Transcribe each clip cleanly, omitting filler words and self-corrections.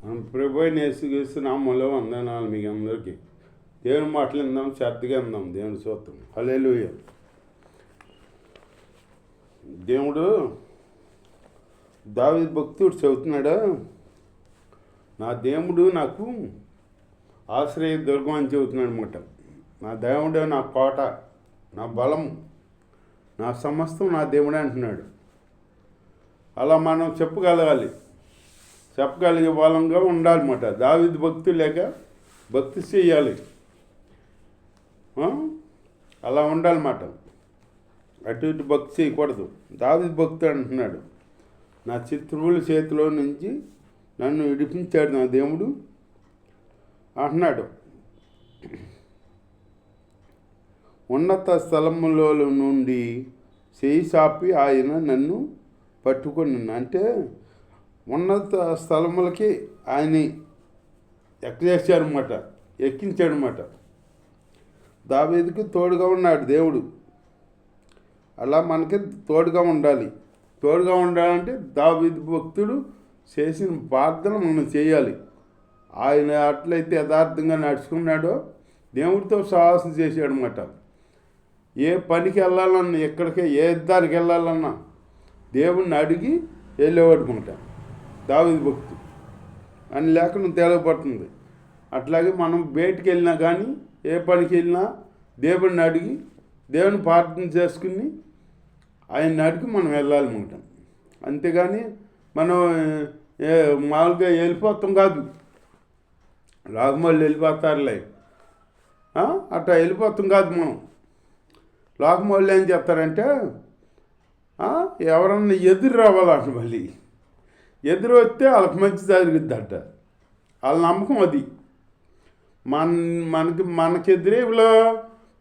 మనం ప్రభు అయిన యేసుక్రీస్తు నామములో వందనాలు మీకు అందరికీ. దేవుని మాటలు విందాం, శ్రద్ధగా విందాం. దేవుని స్తోత్రం. హల్లెలూయా. దేవుడు దావీదు భక్తుడు చెబుతున్నాడు, నా దేవుడు నాకు ఆశ్రయ దుర్గం అని చెబుతున్నాడు అనమాట. నా దేవుడే నా కోట, నా బలం, నా సమస్తం నా దేవుడే అంటున్నాడు. అలా మనం చెప్పగలిగే బలంగా ఉండాలన్నమాట. దావీదు భక్తి లేక భక్తి చేయాలి, అలా ఉండాలన్నమాట. అటు ఇటు భక్తి చేయకూడదు. దావీదు భక్తుడు అంటున్నాడు, నా శత్రువుల చేతిలో నుంచి నన్ను విడిపించాడు నా దేవుడు అంటున్నాడు. ఉన్నత స్థలములో నుండి చేయి చాపి ఆయన నన్ను పట్టుకొని, అంటే ఉన్నత స్థలములకి ఆయన ఎక్కించాడనమాట. దావీదుకి తోడుగా ఉన్నాడు దేవుడు. అలా మనకి తోడుగా ఉండాలంటే దావీదు భక్తుడు చేసిన ప్రార్థన మనం చేయాలి. ఆయన అట్లయితే యథార్థంగా నడుచుకున్నాడో దేవుడితో సాహసం చేశాడనమాట. ఏ పనికి వెళ్ళాలన్నా, ఏ దానికి వెళ్ళాలన్నా దేవుణ్ణి అడిగి వెళ్ళేవాడు అనమాట దావీదు భక్తుడు అని లేఖనం తేలపడుతుంది. అట్లాగే మనం బయటికి వెళ్ళినా కానీ, ఏ పనికి వెళ్ళినా దేవుడిని అడిగి, దేవుని ప్రార్థన చేసుకుని ఆయన్ని అడిగి మనం వెళ్ళాలన్నమాట. అంతేగాని మనం మామూలుగా వెళ్ళిపోతాం కాదు. లోకమోళ్ళు వెళ్ళిపోతారులే, అట్లా వెళ్ళిపోతాం కాదు. మనం లోకమోళ్ళు ఏం చేస్తారంటే, ఎవరన్నా ఎదురు రావాలంట. మళ్ళీ ఎదురు వస్తే వాళ్ళకి మంచి జరుగుద్దంట. వాళ్ళ నమ్మకం అది. మనకి ఎదురేలో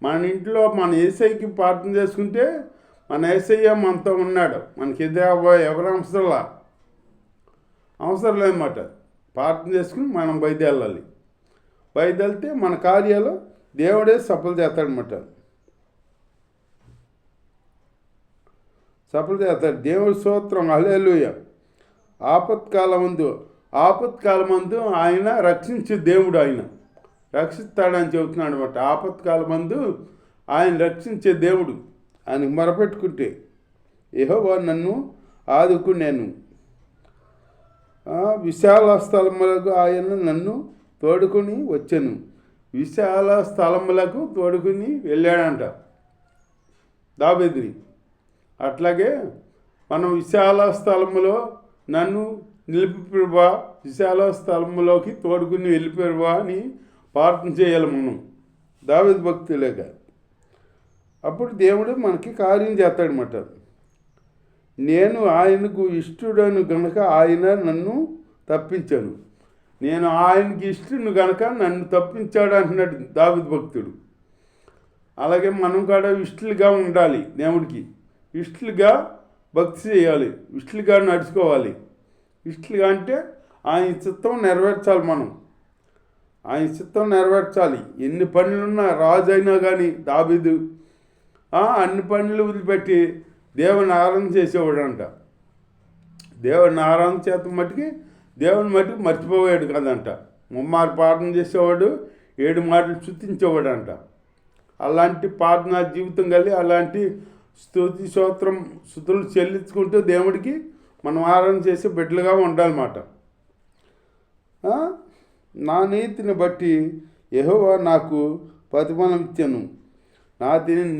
మన ఇంట్లో మన యేసయ్యకి ప్రార్థన చేసుకుంటే మన యేసయ్య మనతో ఉన్నాడు. మనకి ఎవరు అవసరం లేదన్నమాట. ప్రార్థన చేసుకుని మనం బయలుదేరితే మన కార్యాలు దేవుడే సఫలం చేస్తాడనమాట. దేవుడి స్తోత్రం. హల్లెలూయా. ఆపత్కాలమందు ఆయన రక్షించే దేవుడు, ఆయన రక్షిస్తాడని చెబుతున్నాడు అనమాట. ఆపత్కాలమందు ఆయన రక్షించే దేవుడు. ఆయనకు మొరపెట్టుకుంటే యెహోవా నన్ను ఆదుకునేను. విశాల స్థలములకు ఆయన నన్ను తోడుకొని వచ్చాను. విశాల స్థలములకు తోడుకుని వెళ్ళాడంట దావీదుని. అట్లాగే మనం విశాల స్థలములో నన్ను నిలిపిరువా, విశాల స్థలములోకి తోడుకుని వెళ్ళిపోరువా అని ప్రార్థన చేయాలి మనం దావీదు భక్తులేక. అప్పుడు దేవుడు మనకి కార్యం చేస్తాడనమాట. నేను ఆయనకు ఇష్టడను గనక ఆయన నన్ను తప్పించాను. నేను ఆయనకి ఇష్టను గనక నన్ను తప్పించాడు అంటున్నాడు దావీదు భక్తుడు. అలాగే మనం కూడా ఇష్టలుగా ఉండాలి. దేవుడికి ఇష్టలుగా భక్తి చేయాలి, ఇష్టలుగా నడుచుకోవాలి. ఇష్టలుగా అంటే ఆయన చిత్తం నెరవేర్చాలి. మనం ఆయన చిత్తం నెరవేర్చాలి. ఎన్ని పనులున్నా, రాజు అయినా కానీ దావీదు అన్ని పనులు వదిలిపెట్టి దేవుని ఆరాధన చేసేవాడంట. దేవుని ఆరాధన చేత దేవుని మట్టుకు మర్చిపోయాడు కదంట. ముమ్మారు ప్రార్థన చేసేవాడు, 7 మాటలు స్తుతించేవాడు అంట. అలాంటి ప్రార్థనా జీవితం కలిగి అలాంటి స్తుతులు చెల్లించుకుంటూ దేవుడికి మనం ఆరాధన చేసే బిడ్డలుగా ఉండాలన్నమాట. నా నీతిని బట్టి యెహోవా నాకు ప్రతిఫలం ఇచ్చాను. నా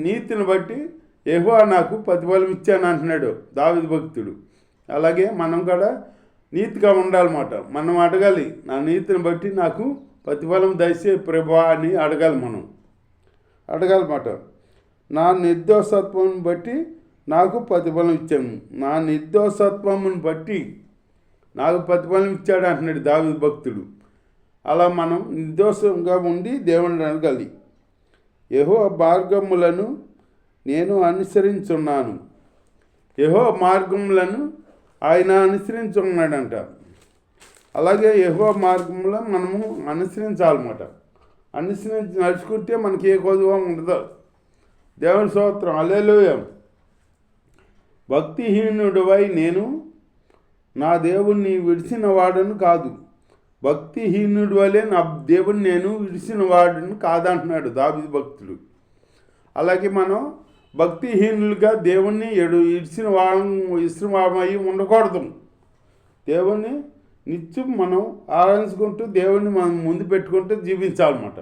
నీతిని బట్టి యెహోవా నాకు ప్రతిఫలం ఇచ్చాను అంటున్నాడు దావీదు భక్తుడు. అలాగే మనం కూడా నీతిగా ఉండాలన్నమాట. మనం అడగాలి, నా నీతిని బట్టి నాకు ప్రతిఫలం దయచే ప్రభువా అని అడగాలన్నమాట. నా నిర్దోషత్వం బట్టి నాకు ప్రతిఫలం ఇచ్చాను. నా నిర్దోషత్వమును బట్టి నాకు ప్రతిఫలం ఇచ్చాడు అంటున్నాడు దావీదు భక్తుడు. అలా మనం నిర్దోషంగా ఉండి దేవుడిని అడగాలి. యెహోవా మార్గములను నేను అనుసరించున్నాను. యెహోవా మార్గములను ఆయన అనుసరించున్నాడంట. అలాగే యెహోవా మార్గంలో మనము అనుసరించాలన్నమాట. అనుసరించి నడుచుకుంటే మనకి ఏ కొదువ ఉండదు. దేవుని స్తోత్రం. హల్లెలూయా. భక్తిహీనుడివై నేను నా దేవుణ్ణి విడిచిన వాడను కాదు. భక్తిహీనుడి వలె నా దేవుని నేను విడిచిన వాడిని కాదంటున్నాడు దావీదు భక్తుడు. అలాగే మనం భక్తిహీనులుగా దేవుణ్ణి ఇడిచిన వాడమై ఉండకూడదు. దేవుణ్ణి నిత్యం మనం ఆరాధించుకుంటూ దేవుణ్ణి మనం ముందు పెట్టుకుంటూ జీవించాలన్నమాట.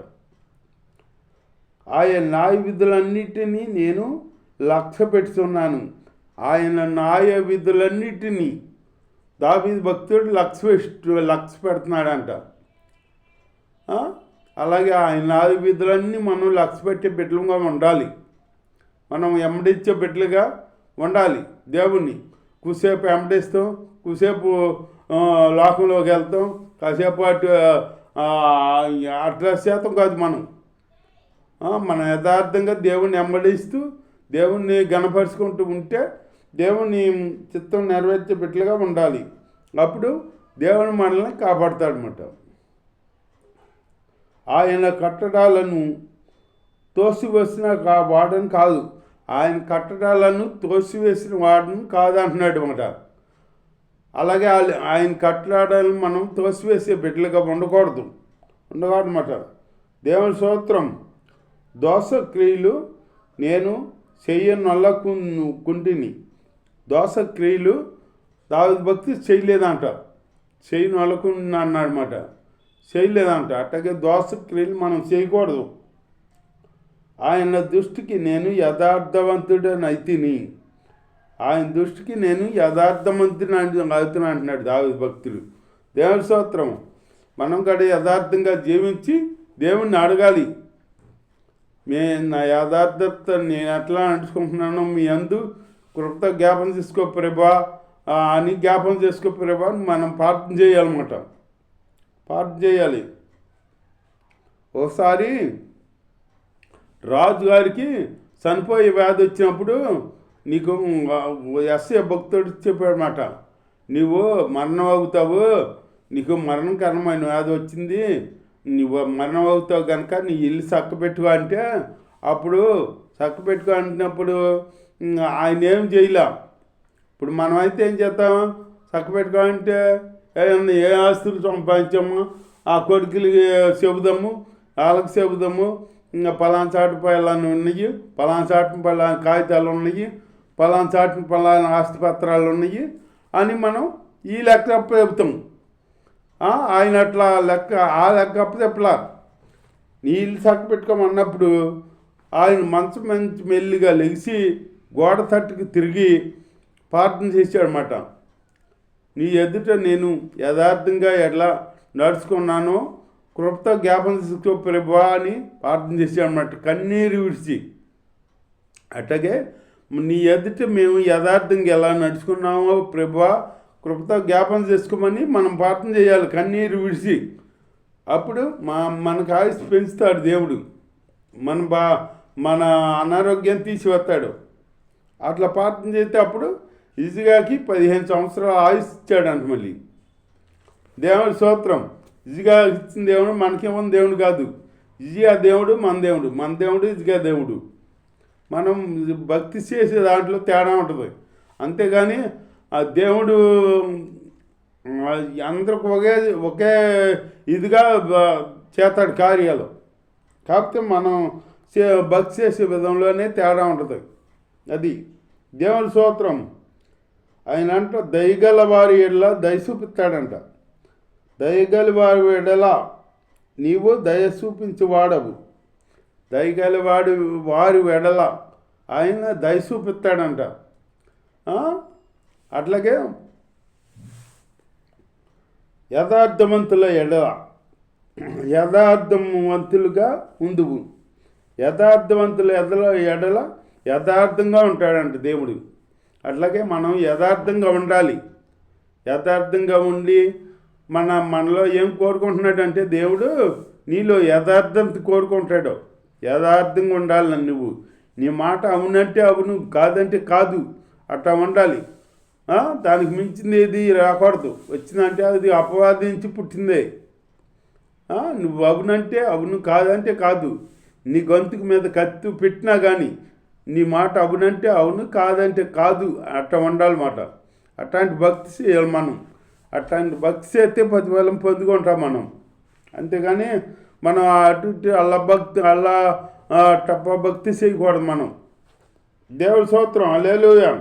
ఆయన న్యాయ విధులన్నిటినీ నేను లక్ష్య పెట్టుతున్నాను. ఆయన న్యాయ విధులన్నిటినీ దావీదు భక్తుడు లక్ష్య పెడుతున్నాడంట. అలాగే ఆయన న్యాయ విధులన్నీ మనం లక్ష్య పెట్టే బిడ్డలుగా ఉండాలి. మనం వెంబడించే బిడ్డలుగా ఉండాలి. దేవుణ్ణి కుసేపు వెంబడిస్తాం, కుసేపు లోకంలోకి వెళ్తాం, కాసేపు అట్లా శాతం కాదు. మనం యథార్థంగా దేవుణ్ణి వెంబడిస్తూ దేవుణ్ణి గణపరుచుకుంటూ ఉంటే దేవుని చిత్తం నెరవేర్చే బిడ్డలుగా ఉండాలి. అప్పుడు దేవుని మనల్ని కాపాడుతాడనమాట. ఆయన కట్టడాలను తోసివేసిన వాడని కాదు, ఆయన కట్టడాలను తోసివేసిన వాడని కాదంటున్నాడు అన్నమాట. అలాగే ఆయన కట్టడాలను మనం తోసివేసే బిడ్డలుగా ఉండకూడదు అన్నమాట. దేవుని స్తోత్రం. దోషక్రియలు నేను చెయ్యనొల్లకుంటిని. దోషక్రియలు దావీదు భక్తి చేయలేదంట, చేయనొల్లకుండా అన్నాడనమాట. చేయలేదంట. అట్లాగే దోషక్రియలు మనం చేయకూడదు. ఆయన దృష్టికి నేను యథార్థవంతుడనైతిని. ఆయన దృష్టికి నేను యథార్థవంతుని అవుతున్నా అంటున్నాడు దావీదు భక్తుడు. దేవుని స్తోత్రం. మనం కూడా యథార్థంగా జీవించి దేవుణ్ణి అడగాలి. నా యథార్థత నేను ఎట్లా నడుచుకుంటున్నానో మీ అందు కృత జ్ఞాపం చేసుకో ప్రభా అని జ్ఞాపం చేసుకో ప్రభా అని మనం ప్రార్థన చేయాలన్నమాట. ప్రార్థన చేయాలి. ఒకసారి రాజుగారికి చనిపోయే వ్యాధి వచ్చినప్పుడు నీకు ఎస్ఏ భక్తుడు చెప్పాడనమాట, నువ్వు మరణం అవుతావు, నీకు మరణకరమైన వ్యాధి వచ్చింది, నువ్వు మరణం అవుతావు కనుక నీ ఇల్లు చక్కబెట్టుకో అంటే, అప్పుడు చక్కబెట్టుకో అంటున్నప్పుడు ఆయన ఏం చేయలే. ఇప్పుడు మనమైతే ఏం చేస్తాం, చక్కబెట్టుకో అంటే ఏ ఆస్తులు సంపాదించాము ఆ కొడుకులకి చెబుదాము, వాళ్ళకి చెబుదాము, ఇంకా పలానా చాటు పలానా ఉన్నాయి, పలానా చాటు పలానా కాగితాలు ఉన్నాయి, పలానా చాటు పలానా ఆస్తిపత్రాలు ఉన్నాయి అని మనం ఈ లెక్క చెబుతాం. ఆయన అట్లా ఆ లెక్క చెప్పలా. నీళ్ళు చక్క పెట్టుకోమన్నప్పుడు ఆయన మంచి మెల్లిగా లెగిసి గోడ తట్టుకు తిరిగి ప్రార్థన చేశాడనమాట. నీ ఎదుట నేను యథార్థంగా ఎట్లా నడుచుకున్నానో కృపతో జ్ఞాపం చేసుకో ప్రభువా అని ప్రార్థన చేశాడనమాట, కన్నీరు విడిచి. అట్లాగే నీ ఎదుట మేము యథార్థంగా ఎలా నడుచుకున్నామో ప్రభువా కృపతో జ్ఞాపం చేసుకోమని మనం ప్రార్థన చేయాలి, కన్నీరు విడిచి. అప్పుడు మనకు ఆయుష్ పెంచుతాడు దేవుడు, మన అనారోగ్యం తీసివస్తాడు. అట్లా ప్రార్థన చేస్తే అప్పుడు ఇజిగాకి 15 సంవత్సరాల ఆయుష్ ఇచ్చాడంట. మళ్ళీ దేవుడి స్తోత్రం. ఇజిగా ఇచ్చిన దేవుడు మనకేమో దేవుడు కాదు, ఇజిగా దేవుడు మన దేవుడు ఇజిగా దేవుడు. మనం భక్తి చేసే దాంట్లో తేడా ఉంటుంది. అంతేగాని ఆ దేవుడు అందరికి ఒకే ఇదిగా చేస్తాడు కార్యాలు. కాకపోతే మనం భక్తి చేసే విధంలోనే తేడా ఉంటుంది. అది దేవుని స్తోత్రం. ఆయన అంట దయగల వారి ఎడల దయ చూపిస్తాడంట. దయగల వారి ఎడల నీవు దయ చూపించేవాడవు. దయగల వారి ఎడల ఆయన దయ చూపిస్తాడంట. అట్లాగే యథార్థవంతుల యథార్థవంతులుగా ఉందువు. యథార్థవంతుల ఎడల యథార్థంగా ఉంటాడంట దేవుడు. అట్లాగే మనం యథార్థంగా ఉండాలి. యథార్థంగా ఉండి మనలో ఏం కోరుకుంటున్నాడంటే దేవుడు నీలో యథార్థత కోరుకుంటాడు. యథార్థంగా ఉండాలి నువ్వు. నీ మాట అవునంటే అవును, కాదంటే కాదు, అట్లా ఉండాలి. దానికి మించింది ఏది రాకూడదు. వచ్చిందంటే అది అపవాదించి పుట్టిందే. నువ్వు అవునంటే అవును, కాదంటే కాదు. నీ గొంతుకు మీద కత్తి పెట్టినా కానీ నీ మాట అవునంటే అవును, కాదంటే కాదు, అట్లా ఉండాలన్నమాట. అట్లాంటి భక్తి చేయాలి మనం. అట్లాంటి భక్తి చేస్తే ప్రతిఫలం పొందుకుంటాం మనం. అంతేగాని మనం అటు ఇటు అల్లా టప్ప భక్తి చేయకూడదు మనం. దేవుడి స్తోత్రం, హల్లెలూయా.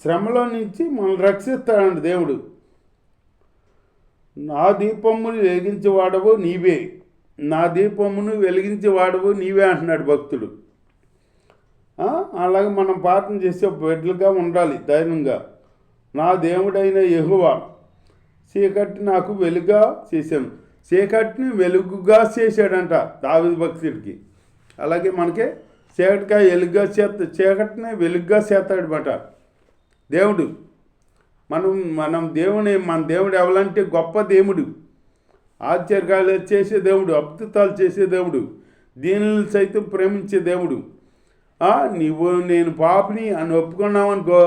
శ్రమలో నుంచి మనల్ని రక్షిస్తాడండి దేవుడు. నా దీపమును వెలిగించేవాడవు నీవే, నా దీపమును వెలిగించేవాడవు నీవే అంటున్నాడు భక్తుడు. అలాగే మనం ప్రార్థన చేసే బిడ్డలుగా ఉండాలి ధైర్యంగా. నా దేవుడైన యెహోవా చీకటి నాకు వెలుగుగా చేశాను. చీకటిని వెలుగుగా చేశాడంట దావీదు భక్తుడికి. అలాగే మనకి చీకటిని వెలుగుగా చేస్తాడనమాట దేవుడు. మన దేవుడు ఎవరంటే గొప్ప దేవుడు, ఆశ్చర్యాలు చేసే దేవుడు, అద్భుతాలు చేసే దేవుడు, దీనిని సైతం ప్రేమించే దేవుడు. నేను పాపిని అని ఒప్పుకున్నామనుకో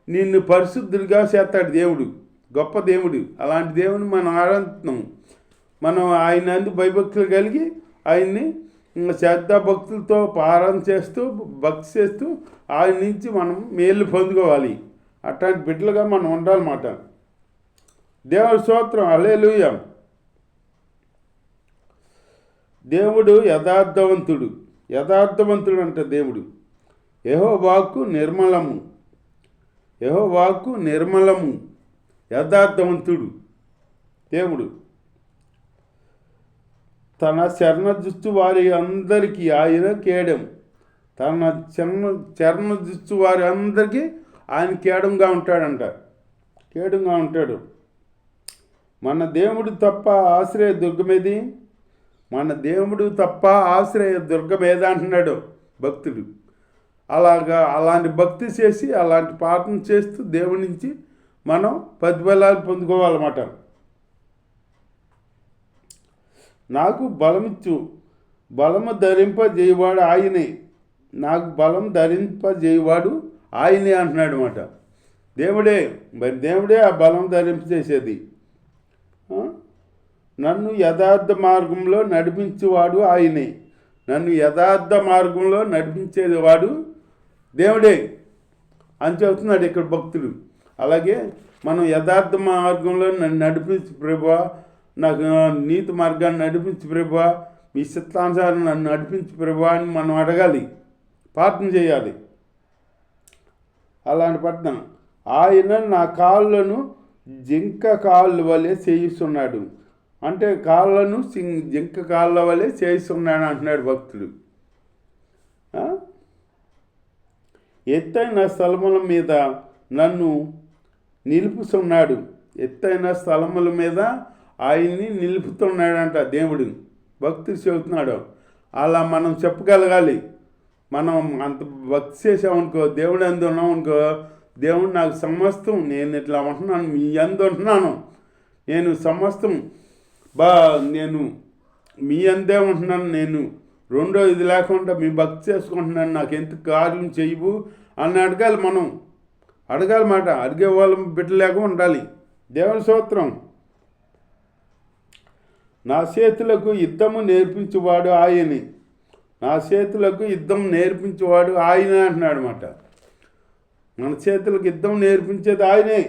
నిన్ను పరిశుద్ధుడిగా చేస్తాడు దేవుడు, గొప్ప దేవుడు. అలాంటి దేవుని మనం ఆరాధిస్తున్నాం. మనం ఆయన అందు భయభక్తులు కలిగి ఆయన్ని శ్రద్ధ భక్తులతో ఆరాధన చేస్తూ భక్తి చేస్తూ ఆయన నుంచి మనం మేలు పొందుకోవాలి. అట్లాంటి బిడ్డలుగా మనం ఉండాలన్నమాట. దేవుడి స్తోత్రం, హల్లెలూయా. దేవుడు యథార్థవంతుడు అంటే దేవుడు. యెహోవా వాక్కు నిర్మలము, యథార్థవంతుడు దేవుడు. తన శరణజుచ్చు వారి అందరికీ ఆయన కేడం. తన శరణజుచ్చు వారి అందరికీ ఆయన కేడంగా ఉంటాడు. మన దేవుడు తప్ప ఆశ్రయ దుర్గమేది, మన దేవుడు తప్ప ఆశ్రయ దుర్గమేదా అంటున్నాడు భక్తుడు. అలాంటి భక్తి చేసి అలాంటి ప్రార్థన చేస్తూ దేవుడి నుంచి మనం ప్రతిఫలాలు పొందుకోవాలన్నమాట. నాకు బలము ధరింపజేయవాడు ఆయనే, నాకు బలం ధరింపజేయవాడు ఆయనే అంటున్నాడు అన్నమాట. దేవుడే ఆ బలం ధరింపజేసేది. నన్ను యథార్థ మార్గంలో నడిపించేవాడు ఆయనే, నన్ను యథార్థ మార్గంలో నడిపించేది వాడు దేవుడే అని చెబుతున్నాడు ఇక్కడ భక్తుడు. అలాగే మనం యథార్థ మార్గంలో నన్ను నడిపించు ప్రభువా, నాకు నీతి మార్గాన్ని నడిపించు ప్రభువా, మీ చిత్తానుసారం నన్ను నడిపించు ప్రభువా అని మనం అడగాలి, ప్రార్థన చేయాలి. అలాంటి పట్టణం ఆయన నా కాళ్ళను జింక కాళ్ళ వలె చేయిస్తున్నాడు. అంటే కాళ్ళను జింక కాళ్ళ వలె చేయిస్తున్నాడు అంటున్నాడు భక్తుడు. ఎత్తైన స్థలముల మీద నన్ను నిలుపుతున్నాడు, ఎత్తైన స్థలముల మీద ఆయన్ని నిలుపుతున్నాడంట దేవుడు. భక్తుడు చెబుతున్నాడు. అలా మనం చెప్పగలగాలి. మనం అంత భక్తి చేసామనుకో, దేవుడు అందు ఉన్నామనుకో, దేవుడు నాకు సమస్తం, నేను ఇట్లా ఉంటున్నాను, మీ అందు ఉంటున్నాను, నేను సమస్తం నేను మీ అందే ఉంటున్నాను, నేను రెండో ఇది లేకుండా మీ భక్తి చేసుకుంటున్నాను, నాకు ఎంత కార్యం చెయ్యవు అని అడగాలి. మనం అడగాలన్నమాట. అడిగే వాళ్ళం బిడ్డలేక ఉండాలి. దేవుని స్తోత్రం. నా చేతులకు యుద్ధము నేర్పించేవాడు ఆయనే, నా చేతులకు యుద్ధం నేర్పించేవాడు ఆయనే అంటున్నాడు అన్నమాట. మన చేతులకు యుద్ధం నేర్పించేది ఆయనే.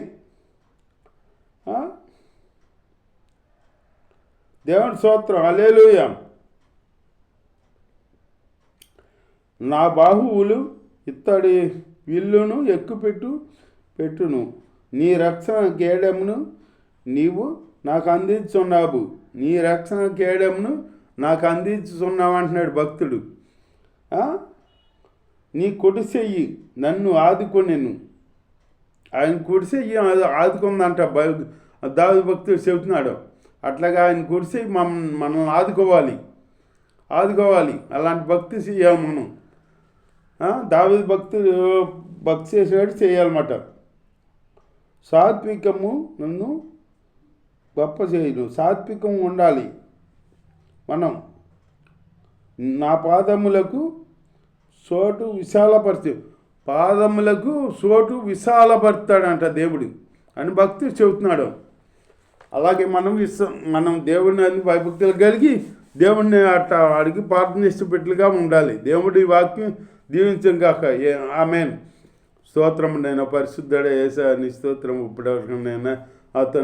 దేవుని స్తోత్రం, హల్లెలూయా. నా బాహువులు ఇత్తడి విల్లును పెట్టును, నీ రక్షణ కేడమును నీవు నాకు అందించున్నావు, నీ రక్షణ కేడమును నాకు అందించున్నావు అంటున్నాడు భక్తుడు. నీ కుడి చెయ్యి నన్ను ఆదుకొనెను, ఆయన కుడి చెయ్యి ఆదుకుందంట దావీదు భక్తుడు చెబుతున్నాడు. అట్లాగా ఆయన కుడి చెయ్యి మనల్ని ఆదుకోవాలి. అలాంటి భక్తి చేయాలి మనం. దావీదు భక్తి చేసేవాడు చేయాలన్నమాట. సాత్వికము నన్ను గొప్ప చేయను, సాత్వికం ఉండాలి మనం. నా పాదములకు చోటు విశాలపరుస్తాడంట దేవుడు అని భక్తి చెబుతున్నాడు. అలాగే మనం దేవుడిని అన్ని భయభక్తులు కలిగి దేవుడిని అట్లా అడిగి ప్రార్థన చేసే బిడ్డలుగా ఉండాలి. దేవుడి వాక్యం దీవించం కాక. ఆమేన్. స్తోత్రం నైనా పరిశుద్ధుడ యేసయ్య నీ స్తోత్రం ఇప్పటివరకు నైనా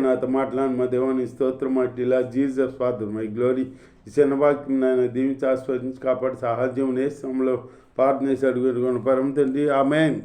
నాతో మాట్లాడిన మా దేవాన్ని స్తోత్రం అట్టిలా జీసస్ ఫాదర్ మై గ్లోరీ ఈ చిన్న వాక్యం నాయన దీవించి ఆస్వాదించి కాపాడి సహాజ్యం నేస్తంలో ప్రార్థన చేసి అడుగుకొని పరమ తండ్రి ఆమేన్.